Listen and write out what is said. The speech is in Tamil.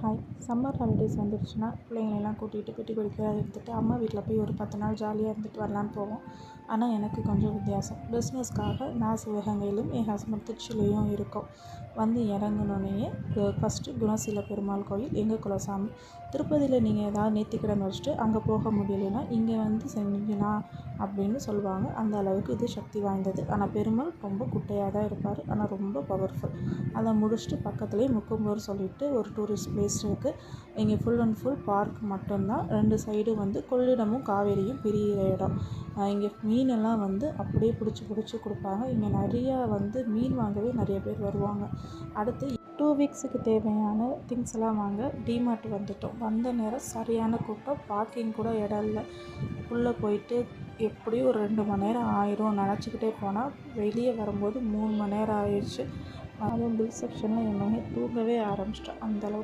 ஹாய். சம்மர் ஹாலிடேஸ் வந்துடுச்சுன்னா பிள்ளைங்களெல்லாம் கூட்டிகிட்டு குட்டி குடிக்க எடுத்துகிட்டு அம்மா வீட்டில் போய் ஒரு 10 நாள் ஜாலியாக இருந்துட்டு வரலான்னு போவோம். ஆனால் எனக்கு கொஞ்சம் வித்தியாசம். பிஸ்னஸ்க்காக நான் சிவகங்கையிலும் என் ஹஸ்பண்ட் திருச்சிலையும் இருக்கோம். வந்து இறங்குனோடனேயே ஃபஸ்ட்டு குணசீல பெருமாள் கோயில் எங்கள் குலசாமி. திருப்பதியில் நீங்கள் ஏதாவது நேர்த்திக்கடன் வச்சுட்டு அங்கே போக முடியலைன்னா இங்கே வந்து செஞ்சலாம் அப்படின்னு சொல்லுவாங்க. அந்த அளவுக்கு இது சக்தி வாய்ந்தது. ஆனால் பெருமாள் ரொம்ப குட்டையாக தான் இருப்பார். ஆனால் ரொம்ப பவர்ஃபுல். அதை முடிச்சுட்டு பக்கத்துலேயே முக்கும்பூர் சொல்லிட்டு ஒரு டூரிஸ்ட் பிளேஸ் இருக்குது. இங்கே ஃபுல் அண்ட் ஃபுல் பார்க் மட்டும்தான். 2 சைடும் வந்து கொள்ளிடமும் காவேரியும் பிரிகிற இடம். இங்கே மீனெல்லாம் வந்து அப்படியே பிடிச்சி கொடுப்பாங்க. இங்கே நிறையா வந்து மீன் வாங்கவே நிறைய பேர் வருவாங்க. அடுத்து 2 வீக்ஸுக்கு தேவையான திங்ஸ் எல்லாம் வாங்க டிமார்ட் வந்துட்டோம். வந்த நேரம் சரியான கூட்டம். பார்க்கிங் கூட இடம் இல்லை. உள்ளே போயிட்டு எப்படியும் ஒரு 2 மணி நேரம் ஆயிரும் நினச்சிக்கிட்டே போனால் வெளியே வரும்போது 3 மணி நேரம் ஆயிடுச்சு. அதுவும் பில் செக்ஷனில் என்னையே தூங்கவே ஆரம்பிச்சிட்டேன். அந்தளவுக்கு